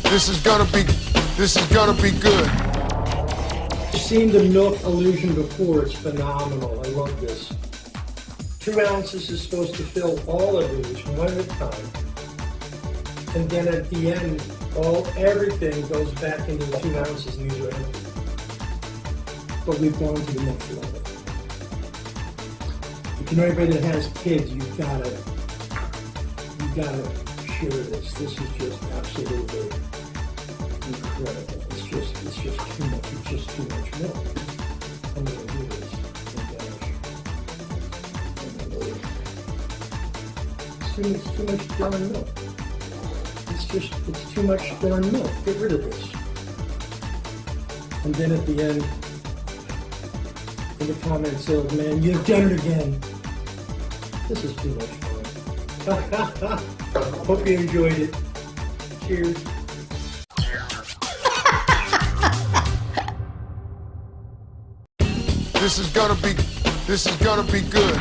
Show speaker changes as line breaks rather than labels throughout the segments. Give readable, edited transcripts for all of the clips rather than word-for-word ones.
This is gonna be good.
I've seen the milk illusion before. It's phenomenal. I love this. 2 ounces is supposed to fill all of these one at a time. And then at the end, everything goes back into the 2 ounces and these are empty. But we've gone to the next level. If you know anybody that has kids, you've gotta share this. This is just absolutely incredible. It's just too much. It's just too much milk. I'm gonna do this. It's too much darn milk. It's too much darn milk. Get rid of this. And then at the end, in the comments, says, man, you've done it again. This is too much fun. Hope you enjoyed it. Cheers.
This is gonna be good.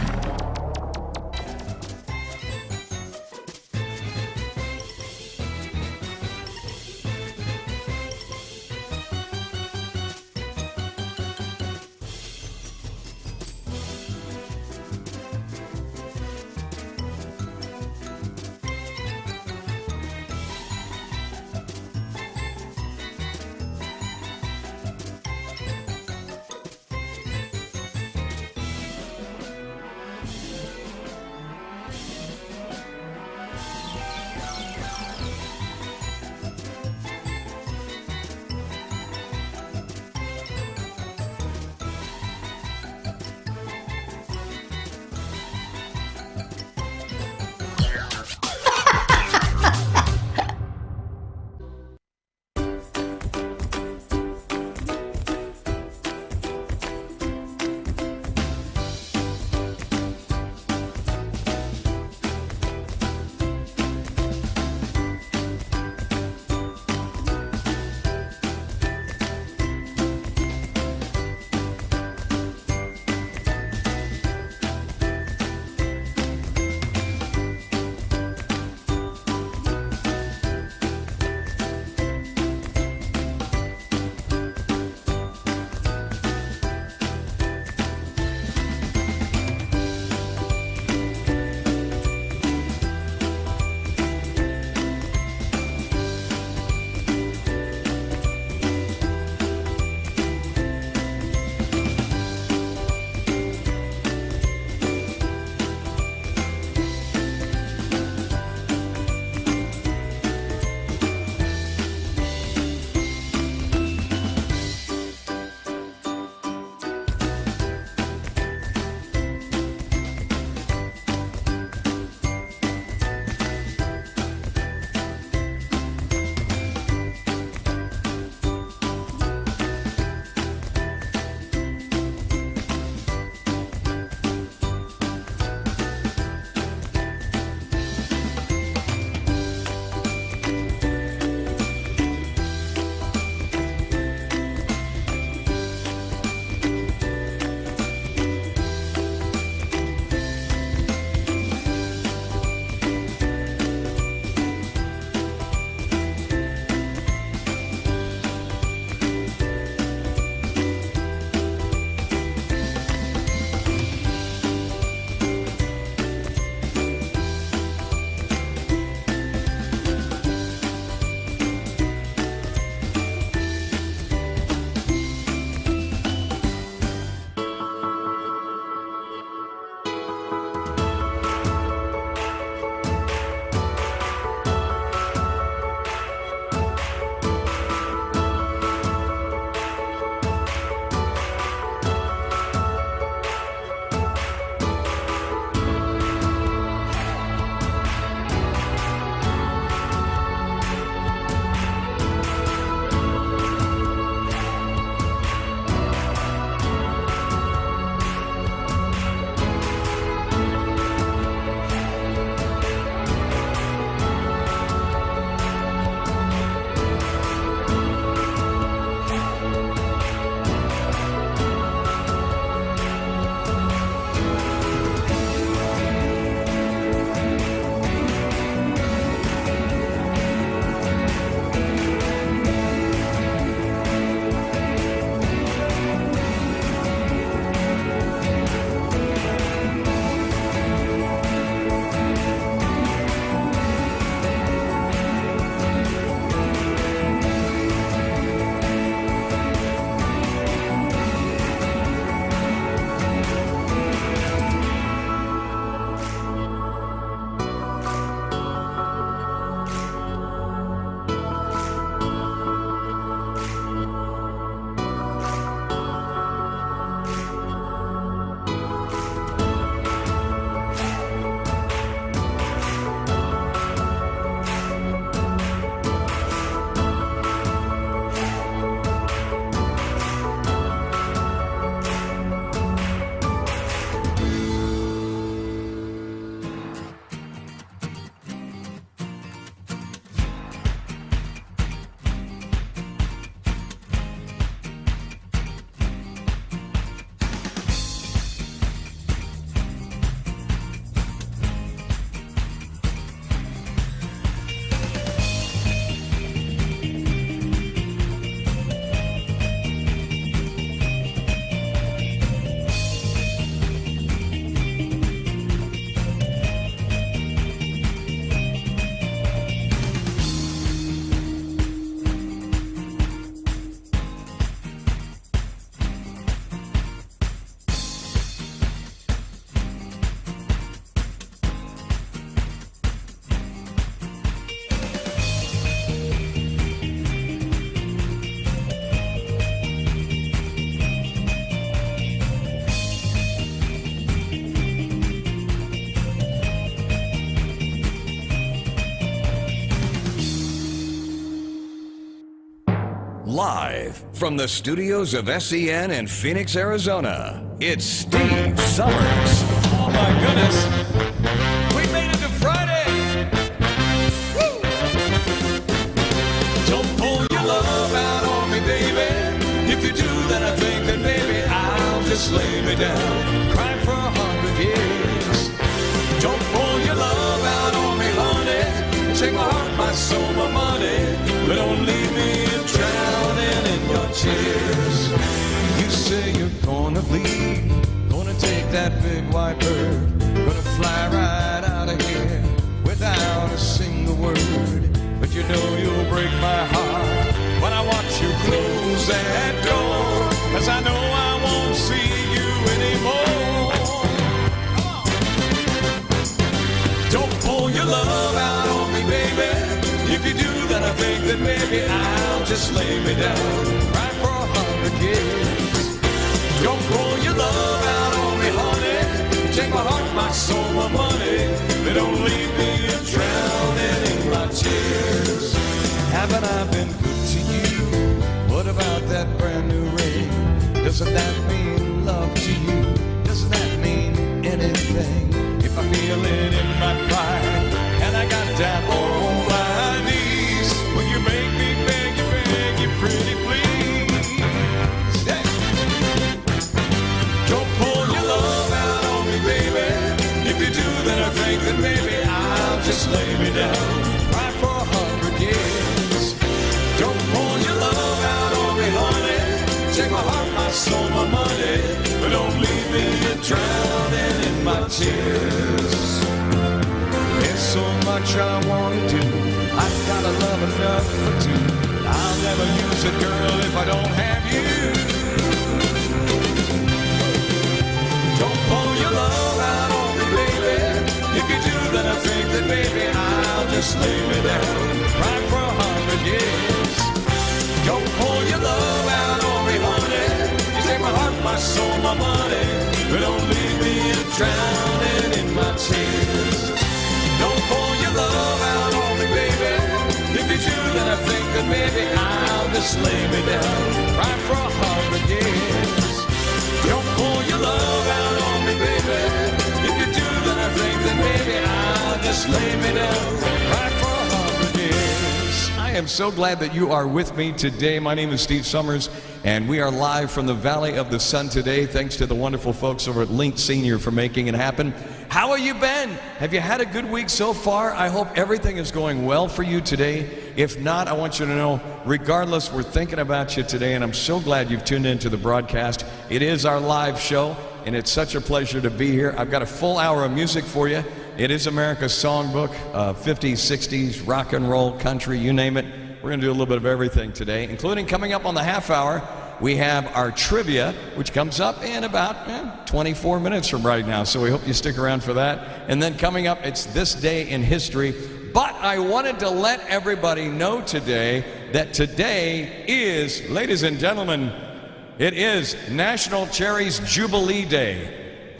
Live from the studios of SEN in Phoenix, Arizona, it's Steve Summers.
Oh my goodness. We made it to Friday. Woo! Don't pull your love out on me, baby. If you do, then I think that maybe I'll just lay me down, cry for 100 years. Don't pull your love out on me, honey. Take my heart, my soul, my money, but don't leave me drowning in your tears. You say you're gonna leave, gonna take that big white bird, gonna fly right out of here without a single word. But you know you'll break my heart when I watch you close that door, 'cause I know I won't see you anymore. Don't pull your love out on me, baby. If you do, then I think that maybe I'll just lay me down, cry for 100 years. Don't pull your love out on me, honey. Take my heart, my soul, my money, but don't leave me drowning in my tears. Haven't I been good to you? What about that brand new ring? Doesn't that mean love to you? Doesn't that mean anything? If I feel it in my pride and I got down on my knees, will you make me beg you pretty please? Hey. Don't pull your love out on me, baby. If you do, then I think that maybe I'll just lay me down, cry for 100 years. Don't pull your love out on me, honey. Take my heart, my soul, my money, but don't leave me drowning in my tears. There's so much I want to do. I've got a love enough for two. I'll never use a girl if I don't have you. Don't pull your love out on me, baby. If you do, then I think that maybe I'll just lay me down, cry for 100 years. Don't pull your love out on me, honey. You take my heart, my soul, my money, but don't leave me drowning in my tears. Don't pull your love out on me, baby. If you do, then I think that maybe I'll just lay me down, cry for 100 years. Don't pull your love out on me, baby. If you do, then I think that maybe I'll just lay me down, cry for 100 years. I am so glad that you are with me today. My name is Steve Summers, and we are live from the Valley of the Sun today. Thanks to the wonderful folks over at Link Senior for making it happen. How have you been? Have you had a good week so far? I hope everything is going well for you today. If not, I want you to know, regardless, we're thinking about you today, and I'm so glad you've tuned into the broadcast. It is our live show, and it's such a pleasure to be here. I've got a full hour of music for you. It is America's Songbook, 50s, 60s, rock and roll, country, you name it. We're going to do a little bit of everything today, including coming up on the half hour. We have our trivia, which comes up in about 24 minutes from right now, so we hope you stick around for that. And then coming up, it's This Day in History. But I wanted to let everybody know today that today is, ladies and gentlemen, it is National Cherries Jubilee Day.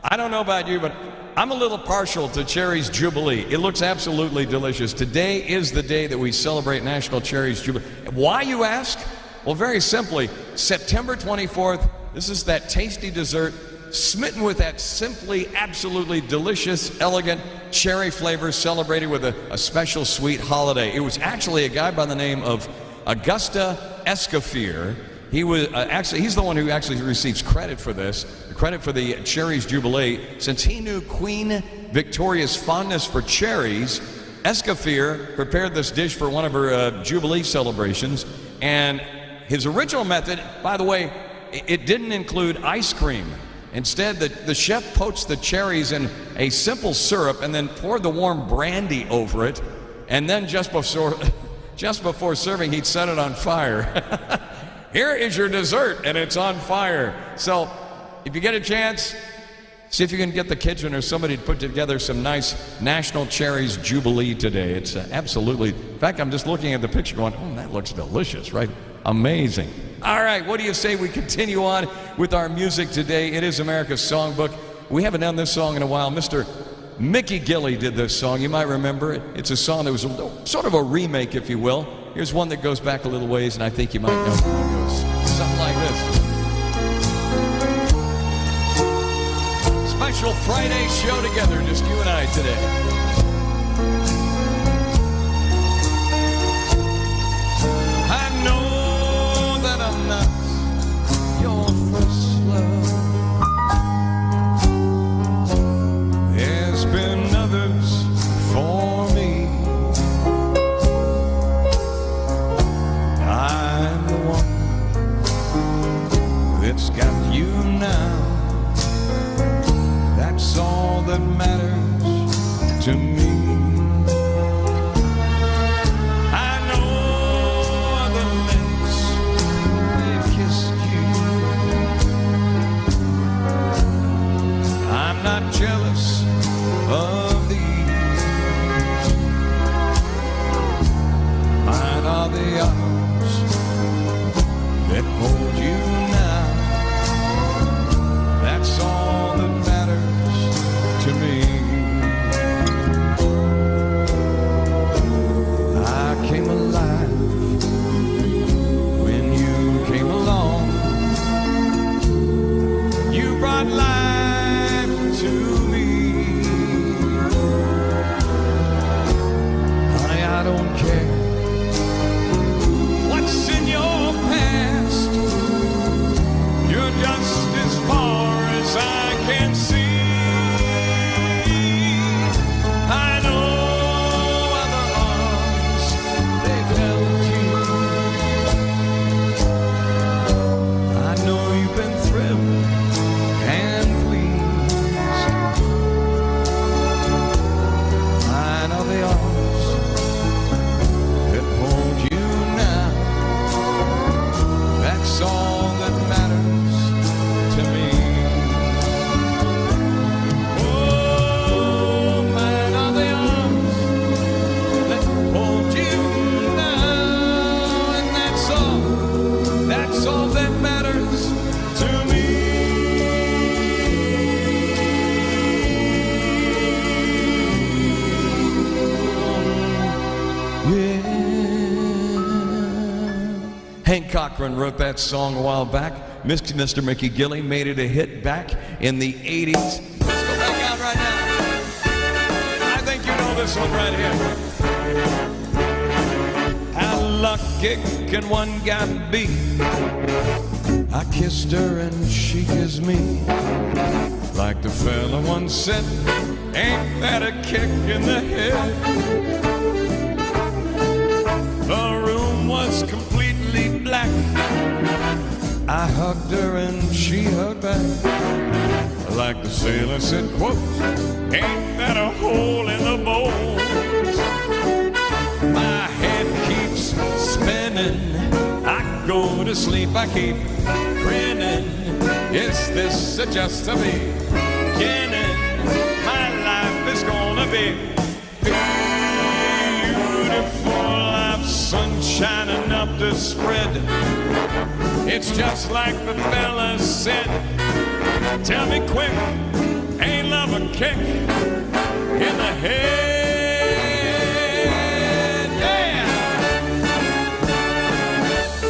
I don't know about you, but I'm a little partial to Cherries Jubilee. It looks absolutely delicious. Today is the day that we celebrate National Cherries Jubilee. Why, you ask? Well, very simply, September 24th, this is that tasty dessert smitten with that simply, absolutely delicious, elegant cherry flavor celebrated with a special sweet holiday. It was actually a guy by the name of Augusta Escoffier. He was he's the one who actually receives credit for this, credit for the Cherries Jubilee. Since he knew Queen Victoria's fondness for cherries, Escoffier prepared this dish for one of her Jubilee celebrations. And his original method, by the way, it didn't include ice cream. Instead, the chef poached the cherries in a simple syrup and then poured the warm brandy over it. And then just before serving, he'd set it on fire. Here is your dessert, and it's on fire. So if you get a chance, see if you can get the kitchen or somebody to put together some nice National Cherries Jubilee today. It's absolutely, in fact, I'm just looking at the picture going, oh, that looks delicious, right? Amazing. All right, what do you say we continue on with our music today? It is America's Songbook. We haven't done this song in a while. Mr. Mickey Gilley did this song. You might remember it. It's a song that was sort of a remake, if you will, Here's one that goes back a little ways, and I think you might know how it goes. Something like this. Special Friday show together, just you and I today. I know that I'm not your first love. There's been others for me. I'm the one that's got you now. That's all that matters to me. I know other lips, they've kissed you. I'm not jealous of these. Mine are the arms that hold you now. That's all that matters to me. I came alive when you came along. You brought life to me. Honey, I don't care what's in your past. You're just as far as I can see. I know other arms, they've held you. I know you've been thrilled and pleased. Mine are the arms that hold you now. That's all that matters to me. Oh, mine are the arms that hold you now, and that's all that matters to me. Yeah. Hank Cochran wrote that song a while back. Mr. Mickey Gilley made it a hit back in the 80s. Let's go back out right now. I think you know this one right here. How lucky can one guy be? I kissed her and she kissed me. Like the fella once said, ain't that a kick in the head? The room was completely black. I hugged her and she hugged back. Like the sailor said, quote, ain't that a hole in the bones? My head keeps spinning. I go to sleep, I keep grinning. Is this just a beginning? My life is gonna be beautiful. I've sunshine enough to spread. It's just like the fella said. Tell me quick, ain't love a kick in the head? Yeah,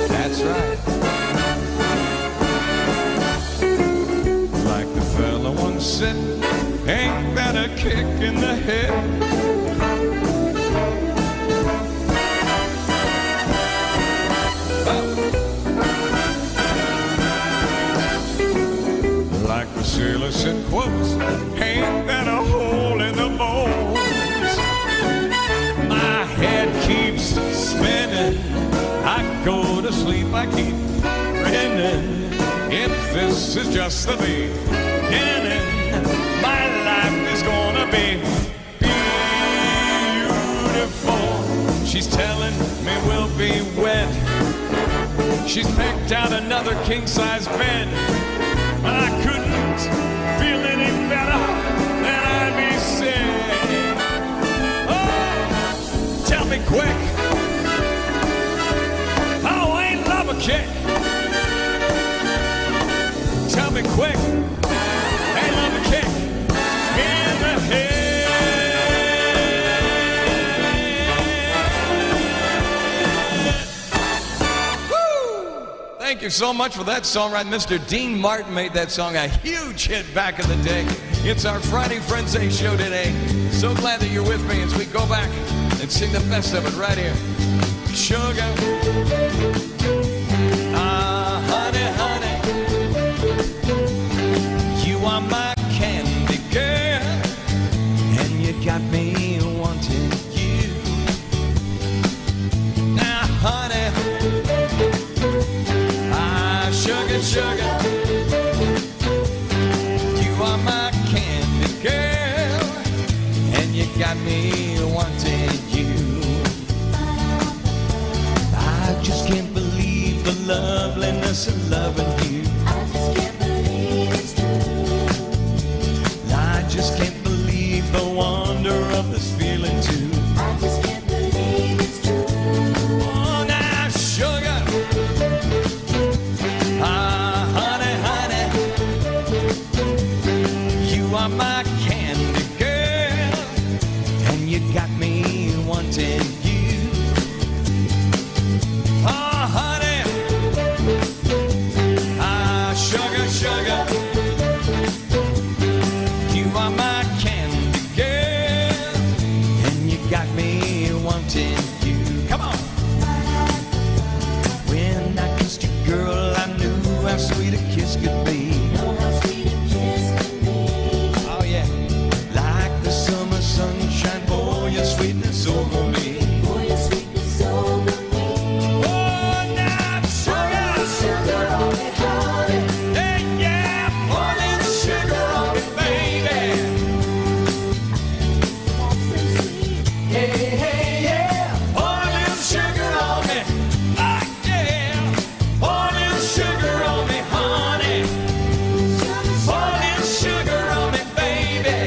that's right. Like the fella once said, ain't that a kick in the head? Like the sailor said, quotes, ain't that a hole in the bones? My head keeps spinning. I go to sleep, I keep grinning. If this is just the beginning, my life is gonna be beautiful. She's telling me we'll be wed. She's picked out another king-size bed. I couldn't feel any better than I'd be saying. Oh, tell me quick. Oh, ain't love a kick? Tell me quick. Ain't love a kick in the head?
Thank you so much for that song, right? Mr. Dean Martin made that song a huge hit back in the day. It's our Friday Friends Day show today. So glad that you're with me as we go back and sing the best of it right here. Sugar. Ah, honey, honey. You are my candy girl. And you got me wanting you. Now, honey. Sugar, sugar, you are my candy girl, and you got me wanting you. I just can't believe the loveliness of loving you.
I just can't believe it's true.
I just can't believe the wonder of this feeling too.
I just can't believe it's true.
Oh, now, sugar. Ah, honey, honey, you are my candy girl, and you got me wanting you. Ah, honey, ah, sugar, sugar, you are my candy girl, and you got me wanting you. Come on. When I kissed you, girl, I knew how sweet a kiss could be.
Know how sweet a kiss can be.
Oh yeah, like the summer sunshine, pour your sweetness over me.
Pour your sweetness over me.
Oh, now sugar,
Sugar on me, honey.
hey yeah, pour little sugar on me, baby.
Want some sweet.
Hey, hey, yeah, pour a little sugar on me. Ah, yeah, pour a little sugar on me, honey. Pour a little sugar on me, baby.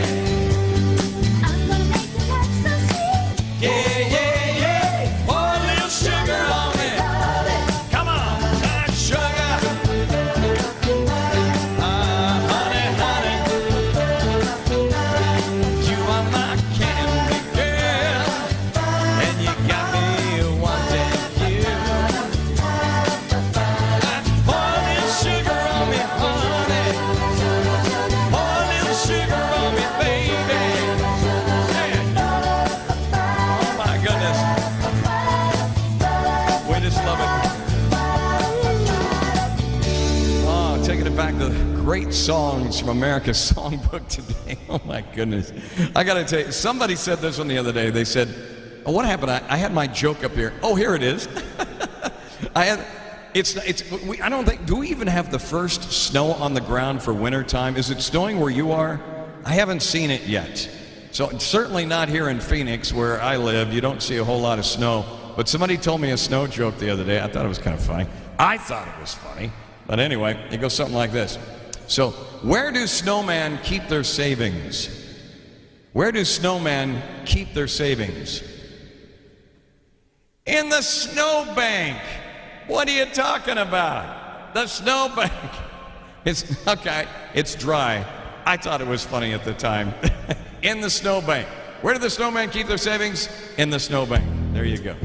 I'm gonna make your life so sweet.
Yeah, yeah, yeah, pour a little sugar on me. Come on, now sugar. Ah, honey, honey, you are my candy girl, and you got me wanting you. Pour a little sugar on me, honey. Pour a little sugar on me, baby. Yeah. Oh my goodness, we just love it. Oh, taking it back to great songs from America's Songbook today. Oh my goodness. I gotta tell you, somebody said this one the other day. They said, oh, what happened? I had my joke up here. Oh, here it is. I don't think, do we even have the first snow on the ground for winter time? Is it snowing where you are? I haven't seen it yet. So it's certainly not here in Phoenix where I live. You don't see a whole lot of snow. But somebody told me a snow joke the other day. I thought it was kind of funny. I thought it was funny. But anyway, it goes something like this. So, where do snowmen keep their savings? Where do snowmen keep their savings? In the snowbank. What are you talking about? The snowbank. It's okay. It's dry. I thought it was funny at the time. In the snowbank. Where do the snowmen keep their savings? In the snowbank. There you go.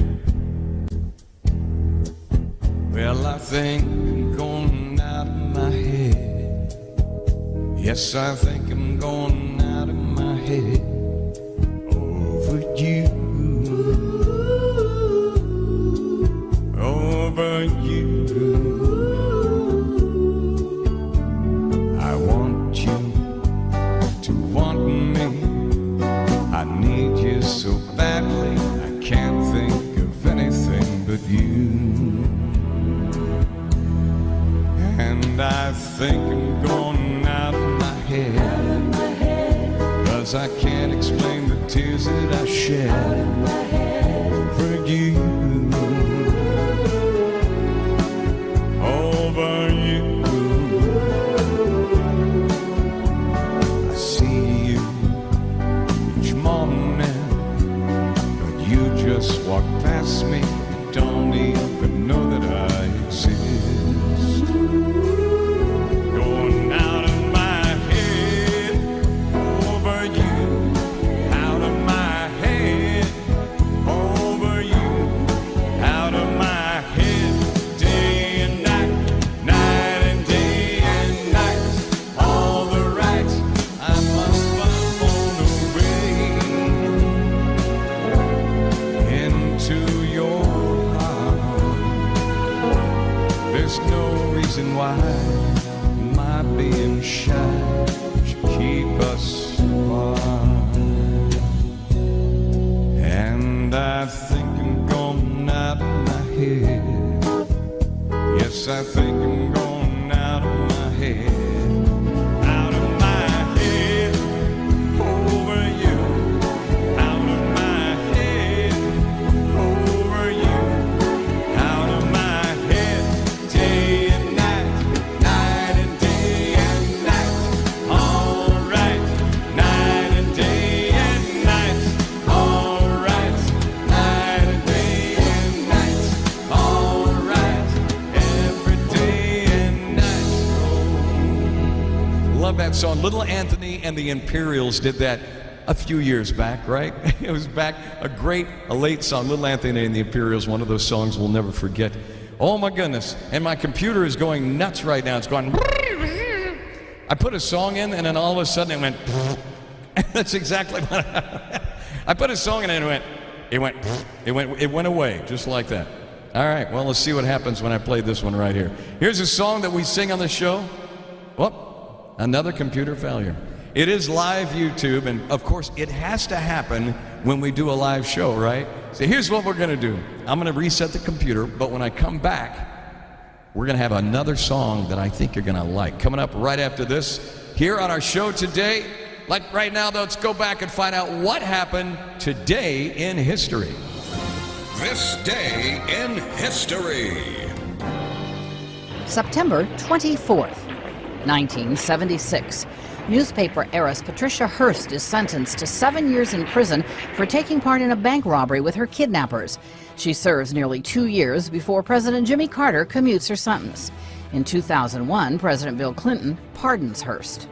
Well, I think I'm going out of my head. Yes, I think I'm going out of my head over you. Over you. I want you to want me. I need you so badly. I can't think of anything but you. And I think I'm going out of my head, 'cause I can't explain the tears that I shed over you. Over you. I see you each morning, but you just walk past me. You don't even know that I exist. Going out of my head over you, out of my head There's no reason why my being shy should keep us apart. And I think I'm going out of my head. Yes, I think I'm going out of my head. Out of my head over you. Out of my head over you. Out of my head day and night. Night and day and night. All right. Night and day and night. All right. Night and day and night. All right. Every day and night. Love that song. Little Anthony and the Imperials did that a few years back, right? It was back, a late song. Little Anthony and the Imperials, one of those songs we'll never forget. Oh my goodness. And my computer is going nuts right now. It's going. I put a song in and then all of a sudden it went. That's exactly what I put a song in and it went away just like that. All right, well, let's see what happens when I play this one right here. Here's a song that we sing on the show. Whoop, another computer failure. It is live YouTube, and of course, it has to happen when we do a live show, right? So here's what we're gonna do. I'm gonna reset the computer, but when I come back, we're gonna have another song that I think you're gonna like. Coming up right after this, here on our show today. Like right now, though, let's go back and find out what happened today in history.
This day in history.
September 24th, 1976. Newspaper heiress Patricia Hearst is sentenced to 7 years in prison for taking part in a bank robbery with her kidnappers. She serves nearly 2 years before President Jimmy Carter commutes her sentence. In 2001, President Bill Clinton pardons Hearst.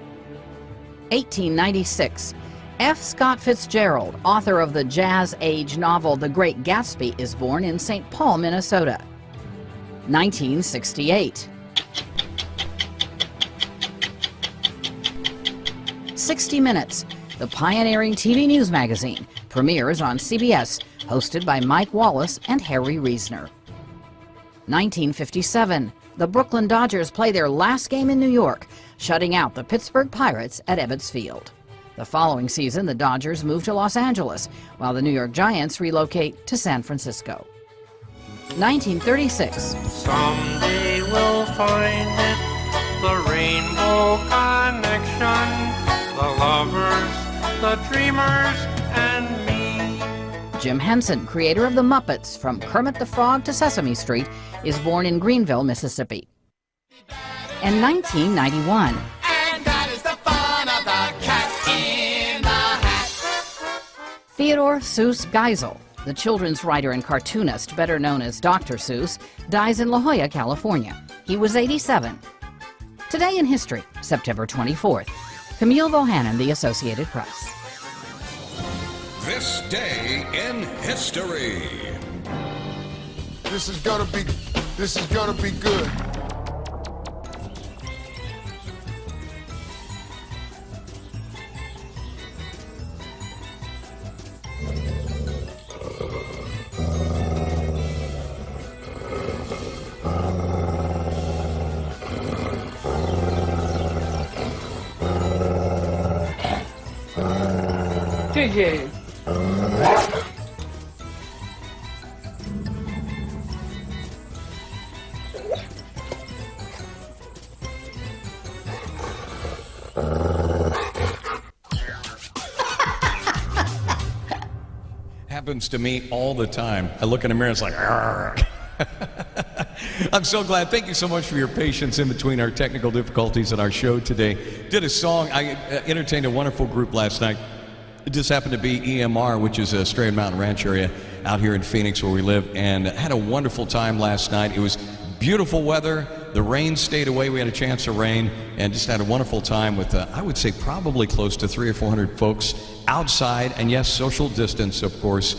1896. F. Scott Fitzgerald, author of the Jazz Age novel The Great Gatsby, is born in St. Paul, Minnesota. 1968. 60 Minutes, the pioneering TV news magazine, premieres on CBS, hosted by Mike Wallace and Harry Reisner. 1957. The Brooklyn Dodgers play their last game in New York, shutting out the Pittsburgh Pirates at Ebbets Field. The following season, the Dodgers move to Los Angeles, while the New York Giants relocate to San Francisco. 1936.
Someday we'll find it, the rainbow connection, the lovers, the dreamers, and me.
Jim Henson, creator of the Muppets, from Kermit the Frog to Sesame Street, is born in Greenville, Mississippi. And 1991.
And that is the fun of the Cat in the Hat.
Theodore Seuss Geisel, the children's writer and cartoonist, better known as Dr. Seuss, dies in La Jolla, California. He was 87. Today in history, September 24th. Camille Bohannon, The Associated Press.
This day in history.
This is gonna be good.
JJ.
Happens to me all the time. I look in the mirror, it's like, "Argh." I'm so glad. Thank you so much for your patience in between our technical difficulties and our show today. Did a song. I entertained a wonderful group last night. It just happened to be EMR, which is a Strand Mountain Ranch area out here in Phoenix where we live, and had a wonderful time last night. It was beautiful weather. The rain stayed away. We had a chance of rain and just had a wonderful time with, I would say, probably close to 300 or 400 folks outside. And yes, social distance, of course.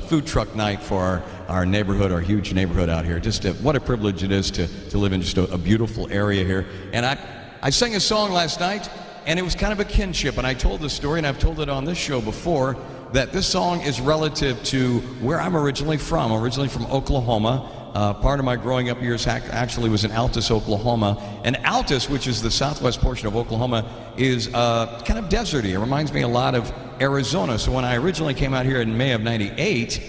Food truck night for our neighborhood, our huge neighborhood out here. Just what a privilege it is to live in just a beautiful area here. And I sang a song last night, and it was kind of a kinship. And I told the story, and I've told it on this show before, that this song is relative to where I'm originally from. I'm originally from Oklahoma. Part of my growing up years actually was in Altus, Oklahoma. And Altus, which is the southwest portion of Oklahoma, is kind of deserty. It reminds me a lot of Arizona. So when I originally came out here in May of '98,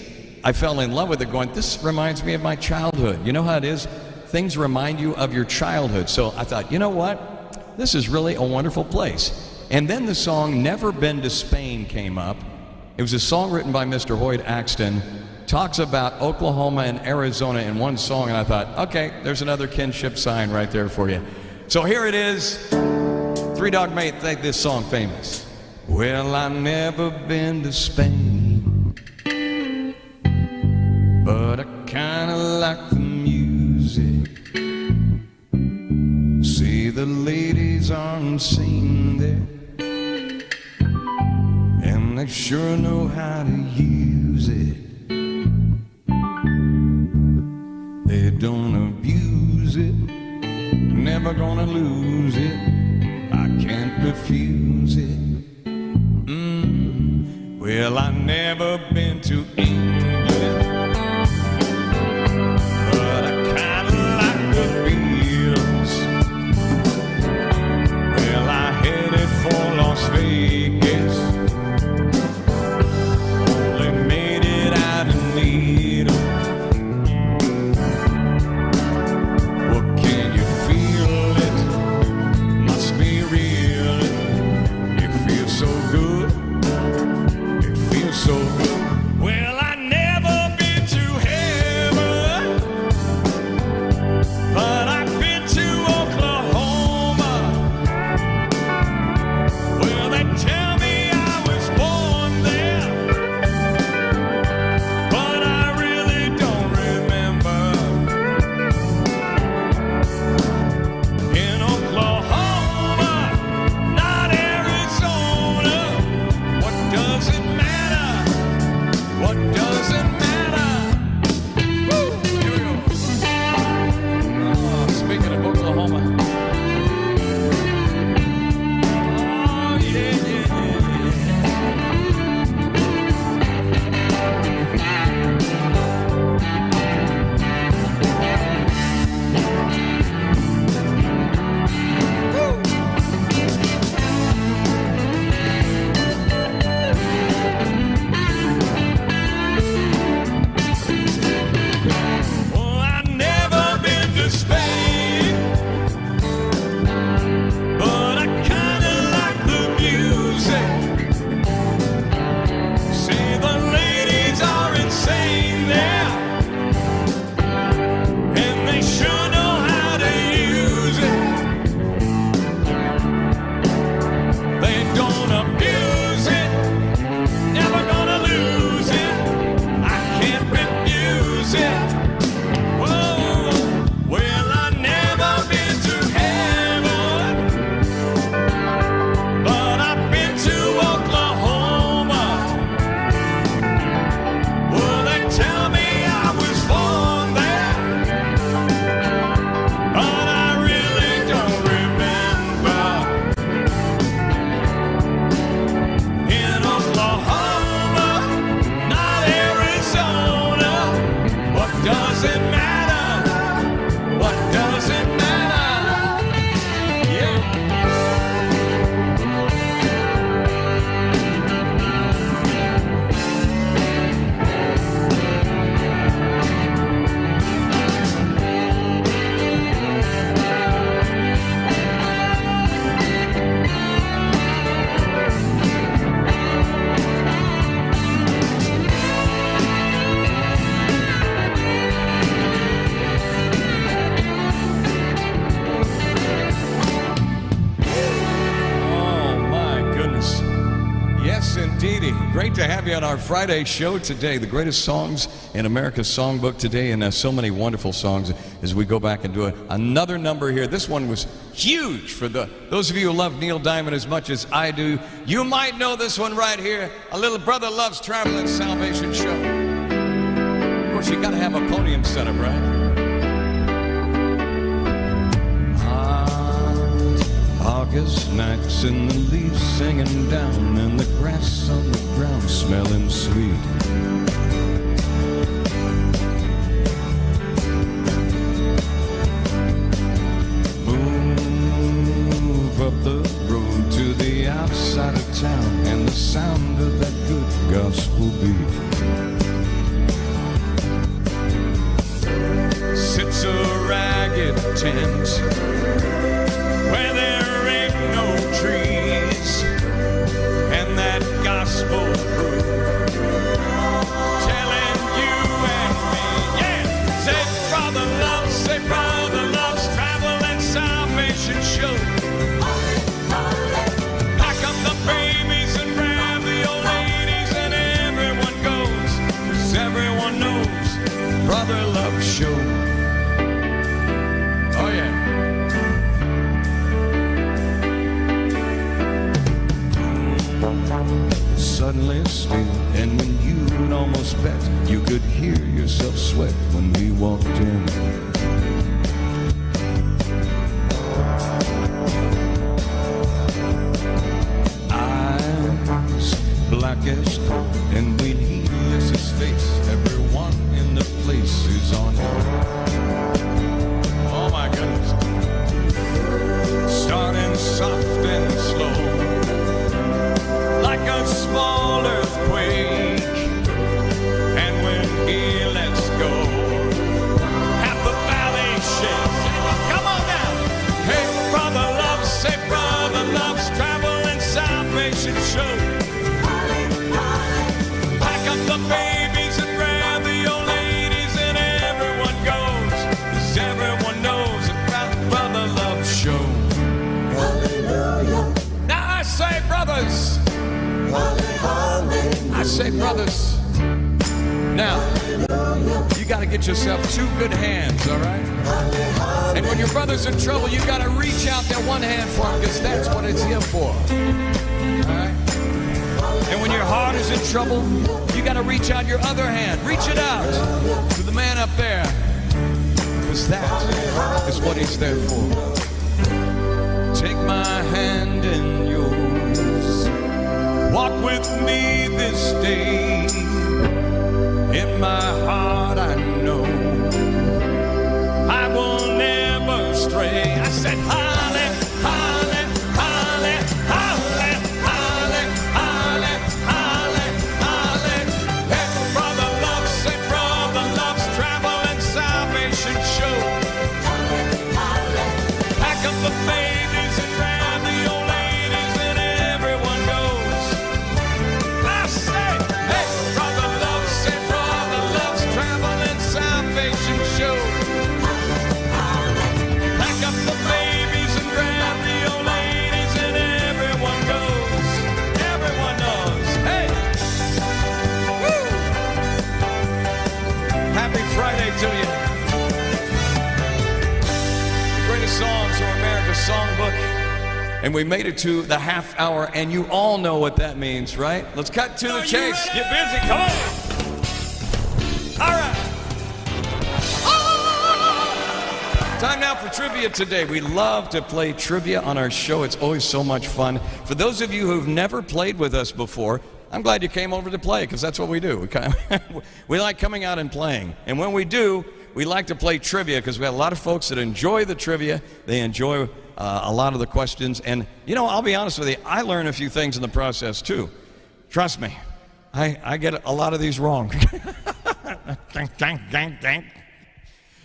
I fell in love with it going, this reminds me of my childhood. You know how it is? Things remind you of your childhood. So I thought, you know what? This is really a wonderful place. And then the song Never Been to Spain came up. It was a song written by Mr. Hoyt Axton. Talks about Oklahoma and Arizona in one song, and I thought, okay, there's another kinship sign right there for you. So here it is. Three Dog Mate make this song famous. Well, I've never been to Spain, but I kinda like the music. See, the ladies aren't seen there, and they sure know how to use it. They don't abuse it, never gonna lose it. I can't refuse it. Well, I've never been to England, but I kinda like the Beatles. Well, I headed for Las Vegas, only made it out of Needle. So good. Well, I never been to heaven, but I've been to Oklahoma. Well, they tell me I was born there, but I really don't remember. In Oklahoma, not Arizona. What does it matter? What does it matter? Woo! Here we go. Oh, speaking of Oklahoma. Oh, yeah, yeah, Great to have you on our Friday show today. The greatest songs in America's songbook today, and so many wonderful songs as we go back and do another number here. This one was huge for those of you who love Neil Diamond as much as I do. You might know this one right here. A Little Brother Loves Traveling Salvation Show. Of course, you got to have a podium setup, right? August nights and the leaves singing down and the grass on the ground smelling sweet. sound of that good gospel beat. Sits a ragged tent where there ain't no trees, and that gospel crew telling you and me, yeah, say brother loves travel and salvation show. Pack up the babies and grab the old ladies, and everyone goes, 'cause everyone knows Brother Love Show. Oh yeah. Suddenly still, and when you'd almost bet you could hear yourself sweat when we walked in. Eyes black as coal, and when he lifts his face, everyone in the place is on him. Oh my goodness. Starting soft and slow, like a small earthquake, and when he lets go, half the valley shakes. Come on now. Hey, brother loves, say brother loves travel and salvation show. Pack up the babies and grab the old ladies, and everyone goes, 'cause everyone knows about Brother Love Show. Now I say brothers. I say brothers. Now, you got to get yourself two good hands, all right? And when your brother's in trouble, you got to reach out that one hand for him, because that's what it's here for. All right? And when your heart is in trouble, you got to reach out your other hand. Reach it out to the man up there, because that is what he's there for. Take my hand in yours. Walk with me this day. In my heart I know I will never stray. I said, holly, holly, holly, holly, holly, holly, holly, holly. Hey, brother loves, say brother loves travel and salvation show. Pack up the babies and grab the old ladies, and everyone goes. I say, hey, brother loves, say brother loves travel and salvation show. Pack up the babies and grab the old ladies, and everyone goes. Everyone knows. Hey! Woo! Happy Friday to you. The greatest songs from America's Songbook. And we made it to the half hour, and you all know what that means, right? Let's cut to the chase. Get busy. Come on. All right. Time now for trivia today. We love to play trivia on our show. It's always so much fun. For those of you who've never played with us before, I'm glad you came over to play, because that's what we do. We like coming out and playing. And when we do, we like to play trivia, because we have a lot of folks that enjoy the trivia. They enjoy a lot of the questions. And, you know, I'll be honest with you, I learn a few things in the process, too. Trust me, I get a lot of these wrong.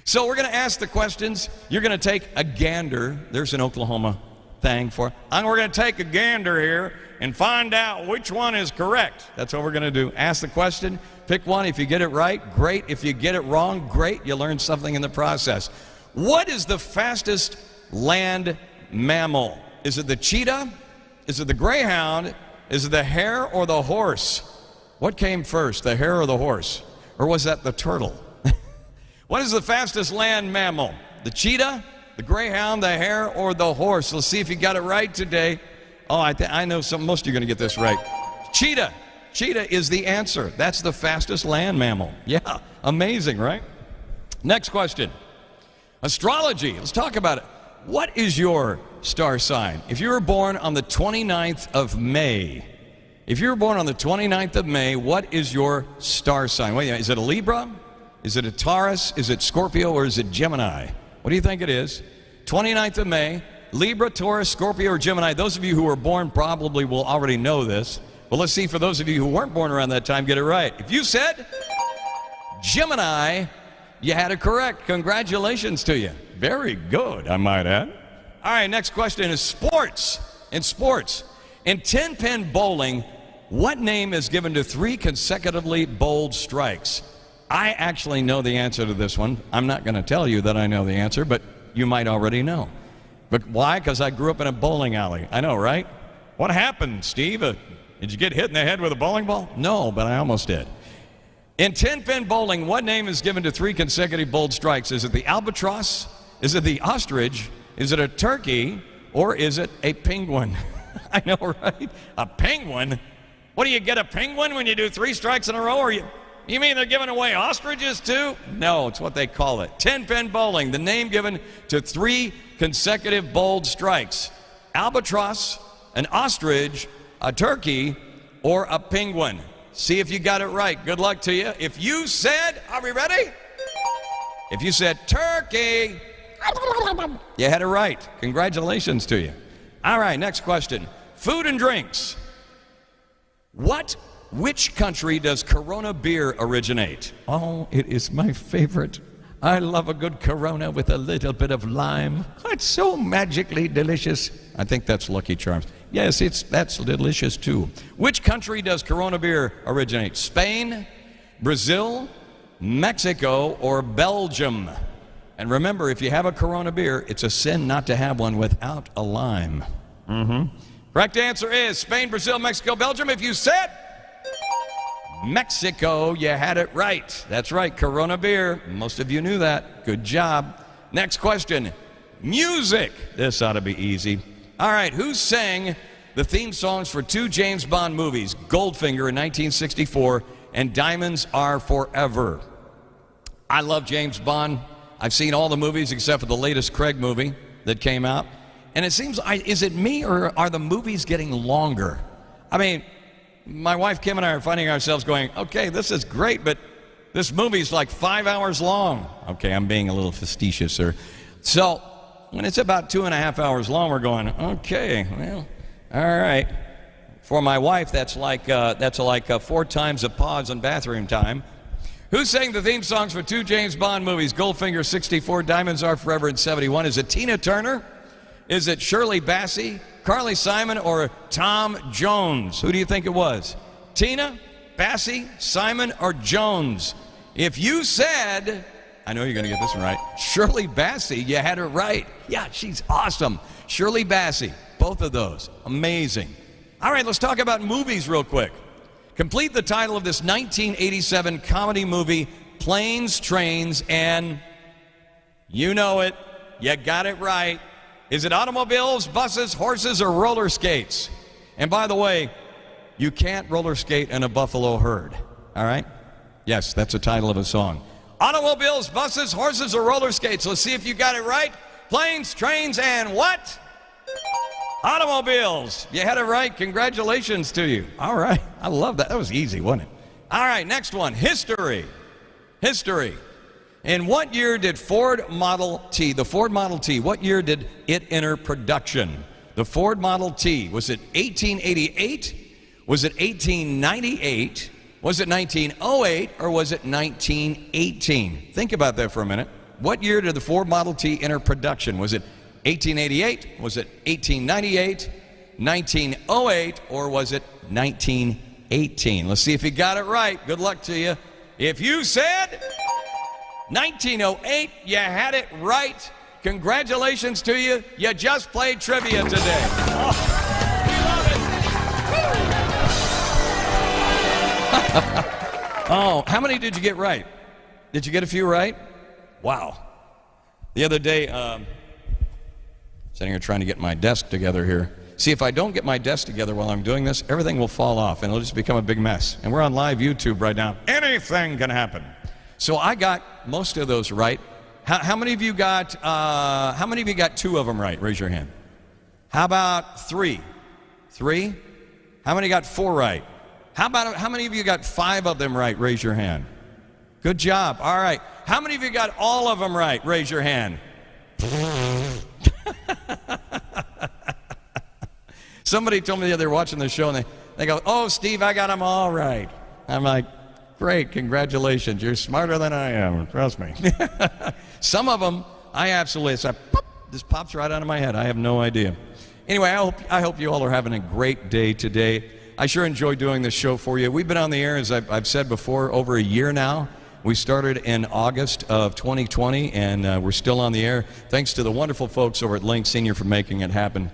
So we're going to ask the questions. You're going to take a gander. There's an Oklahoma thing for it. We're going to take a gander here and find out which one is correct. That's what we're going to do. Ask the question, pick one. If you get it right, great. If you get it wrong, great. You learn something in the process. What is the fastest land mammal? Is it the cheetah? Is it the greyhound? Is it the hare or the horse? What came first, the hare or the horse? Or was that the turtle? What is the fastest land mammal? The cheetah, the greyhound, the hare, or the horse? Let's see if you got it right today. Oh, I know most of you are going to get this right. Cheetah. Cheetah is the answer. That's the fastest land mammal. Yeah, amazing, right? Next question. Astrology. Let's talk about it. What is your star sign? If you were born on the 29th of May, what is your star sign? Wait, is it a Libra? Is it a Taurus? Is it Scorpio? Or is it Gemini? What do you think it is? 29th of May, Libra, Taurus, Scorpio, or Gemini. Those of you who were born probably will already know this. Well, let's see, for those of you who weren't born around that time, get it right. If you said Gemini, you had it correct. Congratulations to you. Very good, I might add. All right, next question is sports. In sports, in 10-pin bowling, what name is given to 3 consecutively bowled strikes? I actually know the answer to this one. I'm not going to tell you that I know the answer, but you might already know. But why? Because I grew up in a bowling alley. I know, right? What happened, Steve? Did you get hit in the head with a bowling ball? No, but I almost did. In 10-pin bowling, what name is given to 3 consecutive bowled strikes? Is it the albatross? Is it the ostrich? Is it a turkey? Or is it a penguin? I know, right? A penguin? What do you get, a penguin when you do 3 strikes in a row? Or you mean they're giving away ostriches too? No, it's what they call it. 10-pin bowling, the name given to 3 consecutive bowled strikes. Albatross, an ostrich, a turkey, or a penguin. See if you got it right. Good luck to you. If you said, are we ready? If you said turkey, you had it right. Congratulations to you. All right, next question. Food and drinks. Which country does Corona beer originate? Oh, it is my favorite. I love a good Corona with a little bit of lime. It's so magically delicious. I think that's Lucky Charms. Yes, that's delicious too. Which country does Corona beer originate? Spain, Brazil, Mexico, or Belgium? And remember, if you have a Corona beer, it's a sin not to have one without a lime. Correct answer is Spain, Brazil, Mexico, Belgium. If you said Mexico, you had it right. That's right, Corona beer. Most of you knew that. Good job. Next question. Music. This ought to be easy. All right, who sang the theme songs for 2 James Bond movies, Goldfinger in 1964 and Diamonds Are Forever? I love James Bond. I've seen all the movies except for the latest Craig movie that came out. And it seems, is it me or are the movies getting longer? I mean, my wife Kim and I are finding ourselves going, okay, this is great, but this movie's like 5 hours long. Okay, I'm being a little facetious, sir. So when it's about 2.5 hours long, we're going, okay, well, all right. For my wife, that's like 4 times a pause in bathroom time. Who sang the theme songs for 2 James Bond movies, Goldfinger 64, Diamonds Are Forever in 71? Is it Tina Turner? Is it Shirley Bassey, Carly Simon, or Tom Jones? Who do you think it was? Tina, Bassey, Simon, or Jones? If you said, I know you're going to get this one right, Shirley Bassey, you had it right. Yeah, she's awesome. Shirley Bassey, both of those, amazing. All right, let's talk about movies real quick. Complete the title of this 1987 comedy movie, Planes, Trains, and you know it, you got it right. Is it automobiles, buses, horses, or roller skates? And by the way, you can't roller skate in a buffalo herd, all right? Yes, that's the title of a song. Automobiles, buses, horses, or roller skates? Let's see if you got it right. Planes, trains, and what? Automobiles. You had it right. Congratulations to you. All right. I love that. That was easy, wasn't it? All right, next one. History. History. In what year did the Ford Model T, what year did it enter production? The Ford Model T, was it 1888? Was it 1898? Was it 1908? Or was it 1918? Think about that for a minute. What year did the Ford Model T enter production? Was it 1888? Was it 1898? 1908? Or was it 1918? Let's see if you got it right. Good luck to you. If you said 1908, you had it right. Congratulations to you. You just played trivia today. Oh, we love it. Oh, how many did you get right? Did you get a few right? Wow. The other day, sitting here trying to get my desk together here. See, if I don't get my desk together while I'm doing this, everything will fall off and it'll just become a big mess. And we're on live YouTube right now. Anything can happen. So I got most of those right. How many of you got 2 of them right? Raise your hand. How about 3? 3? How many got 4 right? How many of you got 5 of them right? Raise your hand. Good job. All right. How many of you got all of them right? Raise your hand. Somebody told me the other day, watching the show, and They go, oh, Steve, I got them all right. I'm like, great, congratulations. You're smarter than I am, trust me. Some of them, I absolutely, it's like, pop, this pops right out of my head. I have no idea. Anyway, I hope you all are having a great day today. I sure enjoy doing this show for you. We've been on the air, as I've said before, over a year now. We started in August of 2020, and we're still on the air. Thanks to the wonderful folks over at Link Senior for making it happen.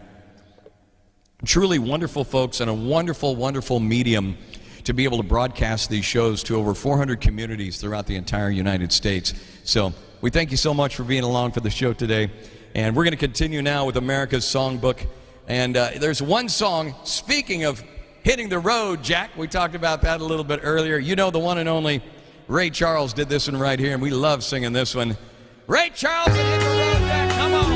Truly wonderful folks and a wonderful, wonderful medium to be able to broadcast these shows to over 400 communities throughout the entire United States. So we thank you so much for being along for the show today. And we're going to continue now with America's Songbook. And there's one song, speaking of hitting the road, Jack, we talked about that a little bit earlier. You know, the one and only Ray Charles did this one right here, and we love singing this one. Ray Charles and Hit the Road, Jack, come on.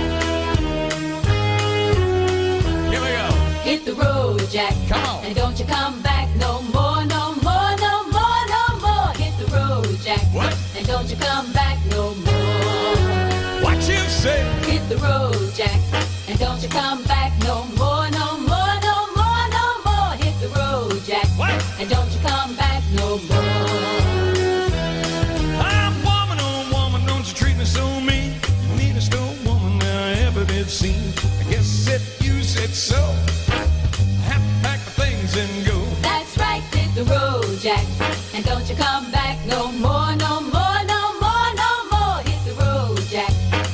Here we go.
Hit the road, Jack.
Come on.
And don't you come back no more, no more, no more, no more. Hit the road, Jack.
What?
And don't you come back no more.
What you say?
Hit the road, Jack. And don't you come back no more, no more, no more, no more. Hit the road, Jack.
What?
And don't you come back no more.
So mean, meanest old woman I ever did see. I guess if you said so, I have to pack my things and go.
That's right, hit the road, Jack. And don't you come back no more, no more, no more, no more. Hit the road, Jack.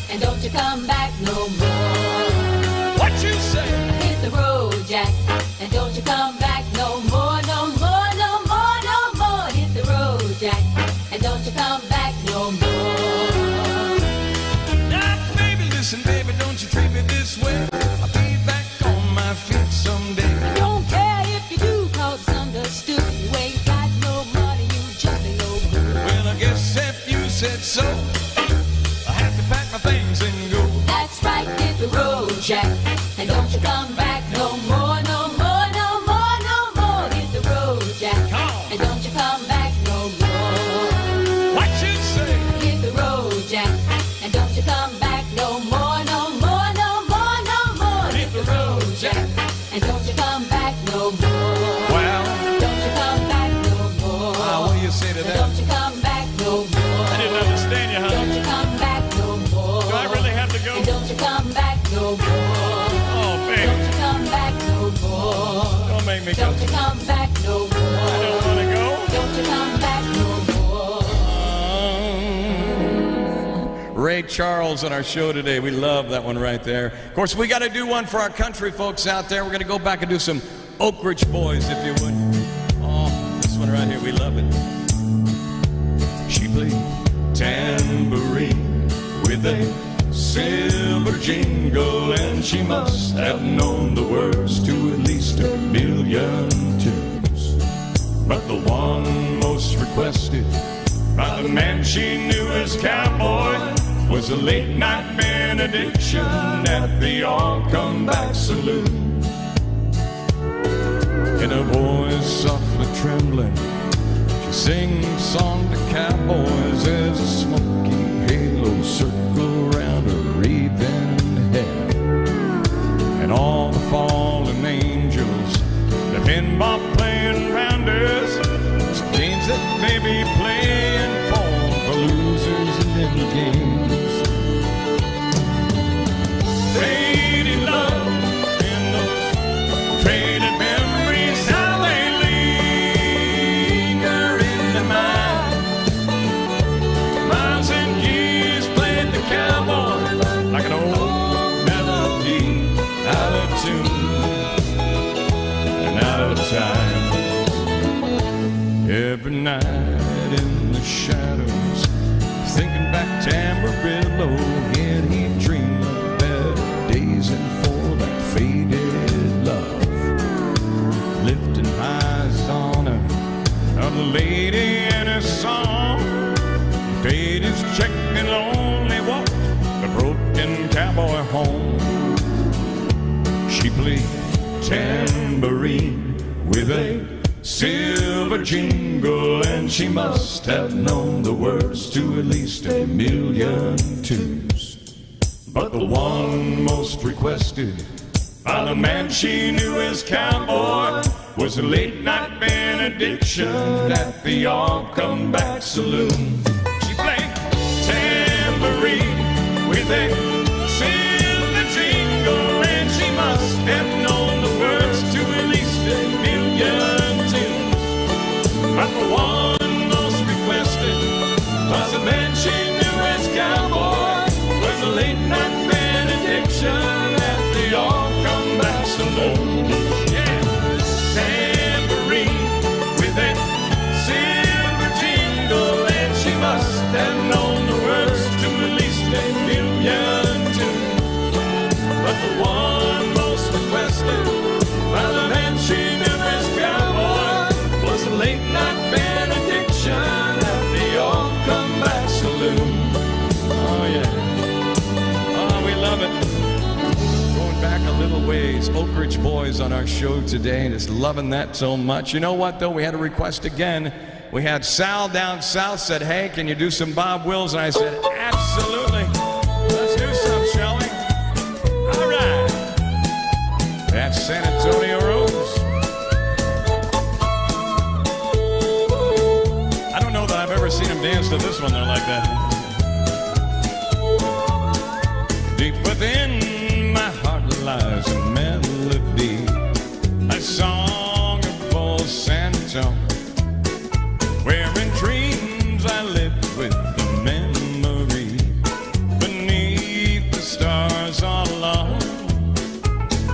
And don't you come back no more.
What you say?
Hit the road, Jack. And don't you come back no more, no more, no more, no more. Hit the road, Jack. And don't you come back no more.
Listen, baby, don't you treat me this way. I'll be back on my feet someday.
Don't care if you do, 'cause it's understood. You ain't got no money, you just ain't no good.
Well, I guess if you said so, I have to pack my things and go.
That's right, hit the road, Jack. And don't you come back no more, no more, no more, no more. Hit the road, Jack.
Come on.
And don't you come back no more.
What you say?
Hit the road, Jack. And don't you come back no more, no more, no more, no more. Hit the road, Jack. And don't you come back no more.
Well,
Don't you come back no more.
what do you say to that?
Don't you come back no more.
I didn't understand you,
Don't
honey.
you come back no more.
Do I really have to go?
And don't you come back no more.
Oh,
Don't
baby,
you come back no more.
don't make me go.
Don't you come back no more.
I don't want to go.
Don't you come back no more.
Ray Charles on our show today. We love that one right there. Of course, we got to do one for our country folks out there. We're going to go back and do some Oak Ridge Boys, if you would. Oh, this one right here, we love it.
She played tambourine with a silver jingle, and she must have known the words to at least 1,000,000 tunes. But the one most requested by the man she knew as cowboy was a late night benediction at the All Come Back Saloon. In a voice softly trembling, she sings song to cowboys as a smoky halo circle round her raven head. And all the fallen angels have been playing round us, games that may be playing for the losers in little games. Faded love and those faded memories, how they linger in the mind. Miles and years played the cowboy like an old melody, out of tune and out of time. Every night in the shadows, thinking back to Amarillo, and he'd dream of better days and for that faded love. Lifting eyes on her, a lady and a song. Paid his check and only walked the broken cowboy home. She played tambourine with a silver jingle, and she must have known the words to at least 1,000,000 tunes. But the one most requested by the man she knew as cowboy was a late night benediction at the All Come Back Saloon. She played tambourine with a silver jingle, and she must have known the words to at least a million tunes. But the one most requested was a man she knew as cowboy, was a late night benediction at the All Come Back Saloon. Yeah, tambourine with a silver jingle, and she must have known the words to at least a million tunes. But the one most requested by the man she knew as cowboy was a late night benediction at the All Come Back Saloon. Oh yeah, oh we love it. Going back a little ways, Oak Ridge Boys on our show today, and just loving that so much. You know what though? We had a request again. We had Sal down south said, "Hey, can you do some Bob Wills?" And I said, "Absolutely. Let's do some, shall we?" All right. That's San Antonio Rose. I don't know that I've ever seen him dance to this one though like that. Deep within my heart lies a melody, a song of old San Antonio, where in dreams I lived with the memory beneath the stars all alone.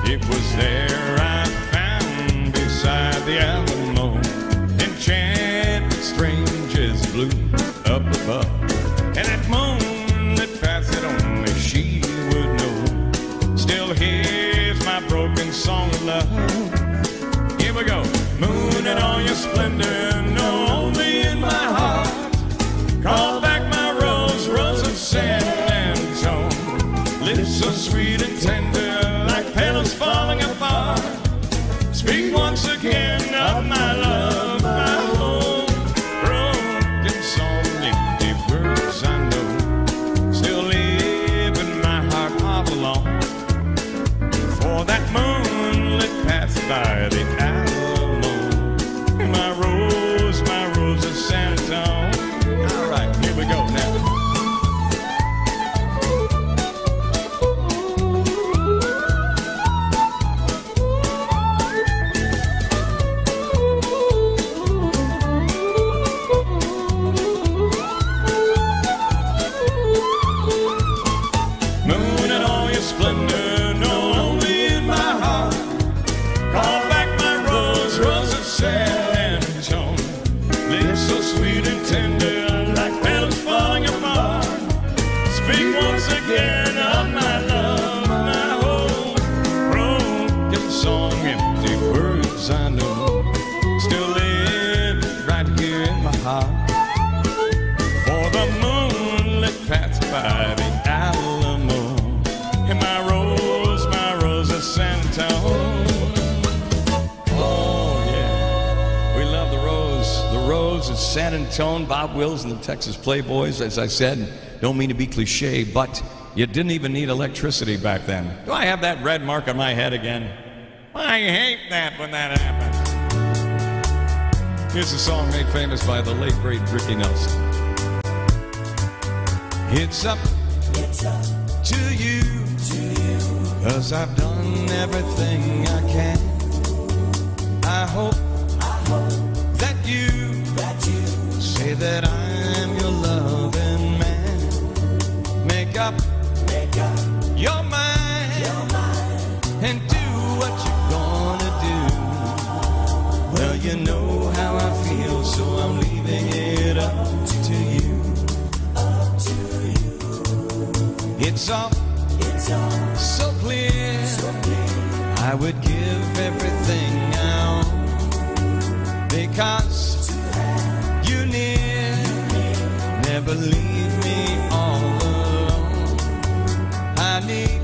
It was there I found beside the Alamo, enchanted strangers blue up above, and that moonlit path that only she would know. Still here's my broken song of love. Here we go. Moon in all your splendor, no, only in my heart. Call back my rose, rose of San Antone. Lips so sweet and tender, like petals falling apart. Speak once again of my love, my home. Broken song, empty words I know, still live in my heart all alone. For that moonlit path by the Alamo, my rose of San Antone. All right, here we go now. Moon in all your splendor, no, only in my heart. Call back my rose, rose of San Antone. Lips so sweet and tender, like petals falling apart. Speak once again of my love, my whole broken song, empty words I know, still live right here in my heart. For the moonlit path by the Alamo, and my rose of San Antone. Oh yeah, we love the rose of San Antone. Bob Wills and the Texas Playboys. As I said, don't mean to be cliche, but you didn't even need electricity back then. Do I have that red mark on my head again? I hate that when that happens. Here's a song made famous by the late great Ricky Nelson. It's up to you, 'cause I've done everything I can. I hope that you say that I'm your loving man. Make up your mind and do what you're gonna do. Well, you know how I feel, so I'm leaving it up to you. It's all so clear. I would give everything I own, because you near, never leave me all alone. I need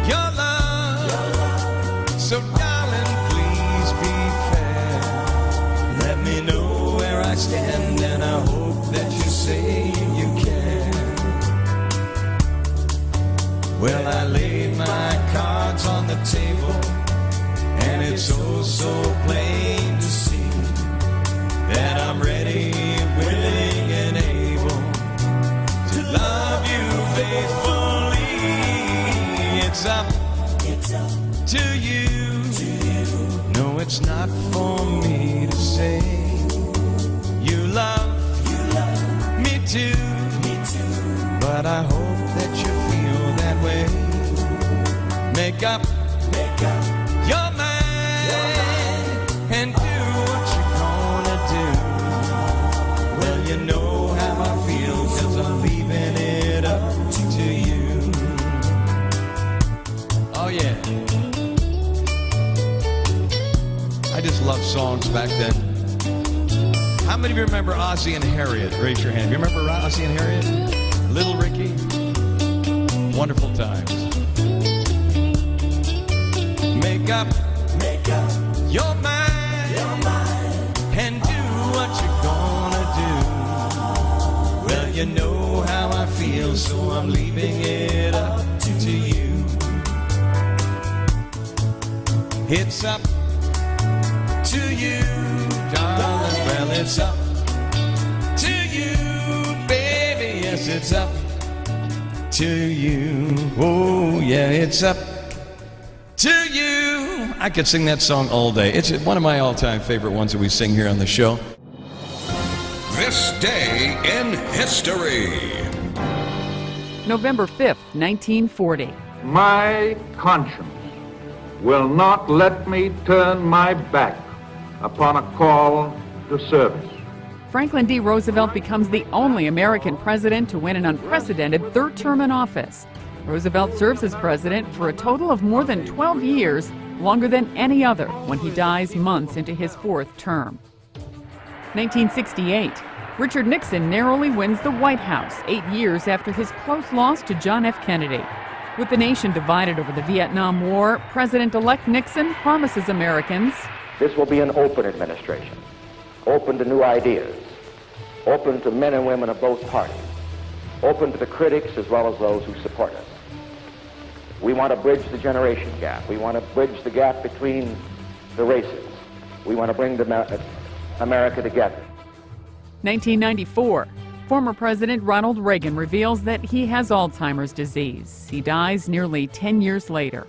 your love, so darling, please be fair. Let me know where I stand, and I hope that you say you care. Well, I laid my cards on the table, And it's so, so plain to see that I'm ready, willing, and able to love you faithfully. It's up to you. No, it's not for me to say. You love me too. But I hope that you feel that way. Make up your mind and do what you're gonna do. Well, you know how I feel, 'cause I'm leaving it up to you.
Oh, yeah. I just love songs back then. How many of you remember Ozzie and Harriet? Raise your hand. You remember Ozzie and Harriet? Little Ricky? Wonderful times. Make up your mind and do what you're gonna do. Well, you know how I feel, so I'm leaving it up to you. It's up to you, darling. Well, it's up to you, baby. Yes, it's up to you. Oh, yeah, it's up to you. I could sing that song all day. It's one of my all-time favorite ones that we sing here on the show.
This day in history.
November 5th, 1940.
My conscience will not let me turn my back upon a call to service.
Franklin D. Roosevelt becomes the only American president to win an unprecedented third term in office. Roosevelt serves as president for a total of more than 12 years, longer than any other, when he dies months into his fourth term. 1968. Richard Nixon narrowly wins the White House 8 years after his close loss to John F. Kennedy. With the nation divided over the Vietnam War, President-elect Nixon promises Americans,
"This will be an open administration, open to new ideas, open to men and women of both parties, open to the critics as well as those who support us. We want to bridge the generation gap. We want to bridge the gap between the races. We want to bring America together."
1994. Former President Ronald Reagan reveals that he has Alzheimer's disease. He dies nearly 10 years later.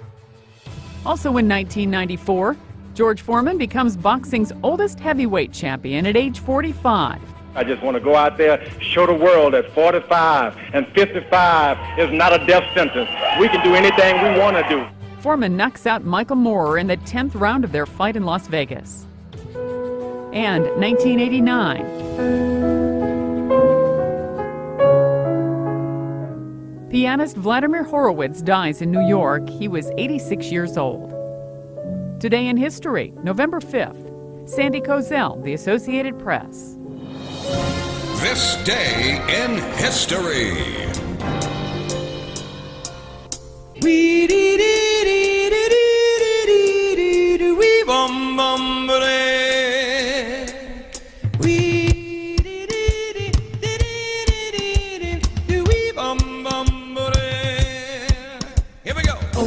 Also in 1994, George Foreman becomes boxing's oldest heavyweight champion at age 45.
I just want to go out there, show the world that 45 and 55 is not a death sentence. We can do anything we want to do.
Foreman knocks out Michael Moorer in the 10th round of their fight in Las Vegas. And 1989. Pianist Vladimir Horowitz dies in New York. He was 86 years old. Today in history, November 5th. Sandy Kozel, The Associated Press.
This day in history.
Here we go.
Oh,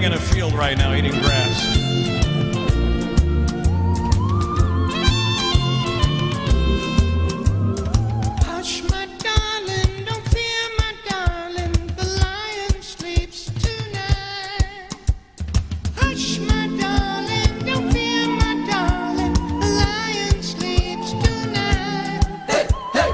in a field right now eating grass.
Hush, my darling, don't fear, my darling, the lion sleeps tonight. Hush, my darling, don't fear, my darling, the lion sleeps tonight. Hey, hey,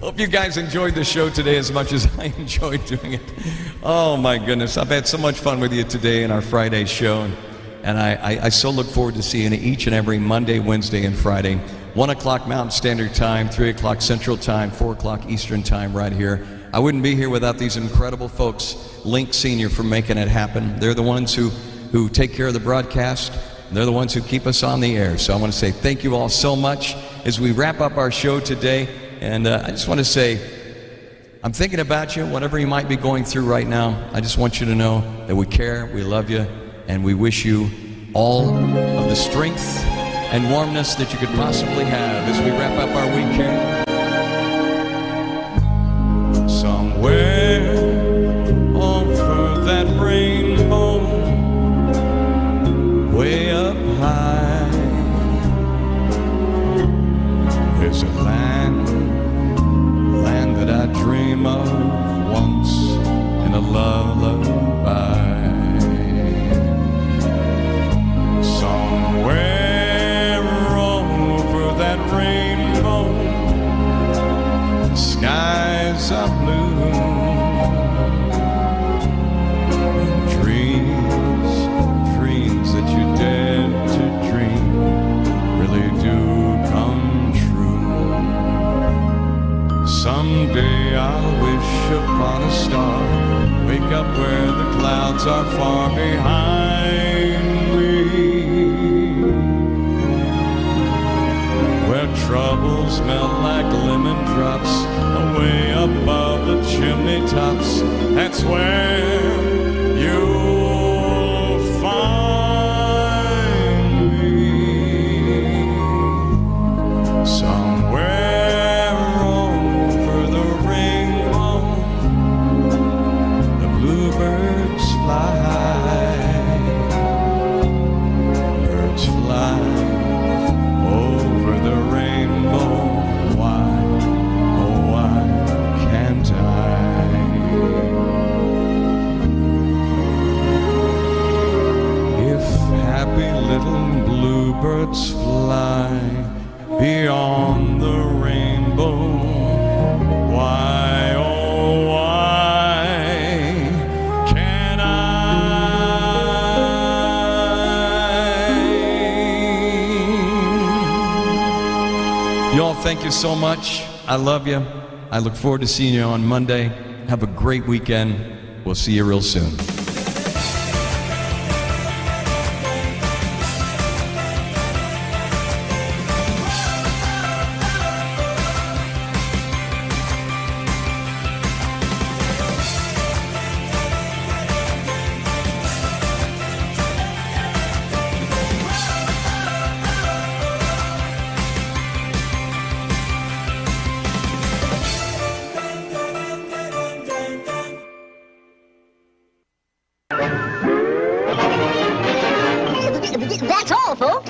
Hope you guys enjoyed the show today as much as I enjoyed doing it. Oh my goodness, I've had so much fun with you today in our Friday show. And I so look forward to seeing you each and every Monday, Wednesday, and Friday. 1 o'clock Mountain Standard Time, 3 o'clock Central Time, 4 o'clock Eastern Time right here. I wouldn't be here without these incredible folks, Link Senior, for making it happen. They're the ones who take care of the broadcast. They're the ones who keep us on the air. So I want to say thank you all so much as we wrap up our show today. And I just want to say, I'm thinking about you, whatever you might be going through right now. I just want you to know that we care, we love you, and we wish you all of the strength and warmness that you could possibly have as we wrap up our week here.
Somewhere over that rainbow, way up high, there's a land that I dream of once in a lullaby. Somewhere over that rainbow, the skies are blue, and dreams that you dared to dream really do come true. Someday I'll wish upon a star, wake up where the clouds are far behind me, where troubles melt like lemon drops away above the chimney tops. That's where you'll find me. Somewhere over the rainbow, the bluebirds fly. Birds fly over the rainbow. Why, oh why can't I? If happy little bluebirds fly beyond the rainbow, why, oh why can't I?
Y'all, thank you so much. I love you. I look forward to seeing you on Monday. Have a great weekend. We'll see you real soon.
That's all, folks.